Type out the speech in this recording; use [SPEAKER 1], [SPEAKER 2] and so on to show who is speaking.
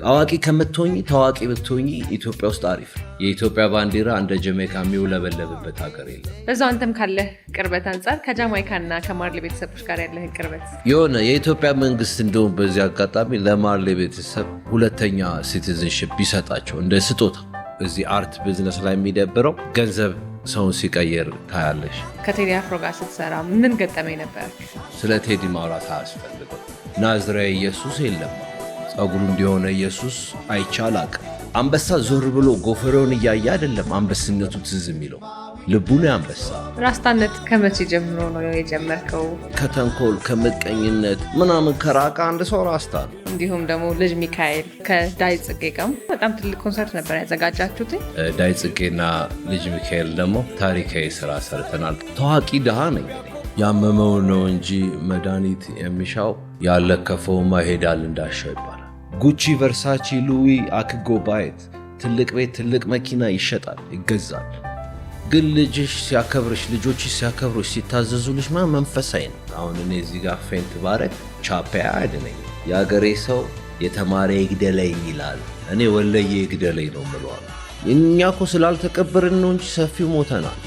[SPEAKER 1] አዋቂ ከምትሆኚ ታዋቂ ብትሆኚ ኢትዮጵያ ውስጥ አሪፍ። የኢትዮጵያ ባንዲራ እንደ ጀሜካ የሚውለበለብበት ሀገር የለም።
[SPEAKER 2] በዛው አንተም ካለህ ቅርበት አንጻር ከጃማይካና ከማርሌ ቤተሰቦች ጋር ያለህን ቅርበት
[SPEAKER 1] የሆነ የኢትዮጵያ መንግስት እንደውም በዚህ አጋጣሚ ለማርሌ ቤተሰብ ሁለተኛ ሲቲዝንሽፕ ቢሰጣቸው እንደ ስጦታ። እዚህ አርት ቢዝነስ ላይ የሚደብረው ገንዘብ ሰውን ሲቀየር ታያለሽ።
[SPEAKER 2] ከቴዲ አፍሮ ጋር ስትሰራ ምን ገጠመኝ ነበር?
[SPEAKER 1] ስለ ቴዲ ማውራት አያስፈልግም። ናዝራዊ ኢየሱስ የለም ጸጉሩ እንዲሆነ ኢየሱስ አይቻላቅ። አንበሳ ዞር ብሎ ጎፈሬውን እያየ አይደለም አንበስነቱ ትዝ የሚለው ልቡ ነው አንበሳ።
[SPEAKER 2] ራስታነት ከመቼ ጀምሮ ነው የጀመርከው?
[SPEAKER 1] ከተንኮል ከምቀኝነት ምናምን ከራቀ አንድ ሰው ራስታ ነው።
[SPEAKER 2] እንዲሁም ደግሞ ልጅ ሚካኤል ከዳይ ጽጌ ጋር በጣም ትልቅ ኮንሰርት ነበር ያዘጋጃችሁት።
[SPEAKER 1] ዳይ ጽጌና ልጅ ሚካኤል ደግሞ ታሪካዊ ስራ ሰርተናል። ታዋቂ ድሃ ነኝ። ያመመው ነው እንጂ መድኃኒት የሚሻው ያለከፈውማ ይሄዳል እንዳሻው ይባላል። ጉቺ፣ ቨርሳቺ፣ ሉዊ አክጎ ባየት ትልቅ ቤት ትልቅ መኪና ይሸጣል ይገዛል። ግን ልጅሽ ሲያከብርሽ ልጆችሽ ሲያከብሩሽ ሲታዘዙልሽ መንፈሳዊ ነው። አሁን እኔ እዚህ ጋር ፌንት ባረግ ቻፔያ አይደለኝ። የአገሬ ሰው የተማረ ይግደለኝ ይላል። እኔ ወለየ ይግደለኝ ነው ምለዋል። እኛ እኮ ስላልተቀበርን ነው እንጂ ሰፊው ሞተናል።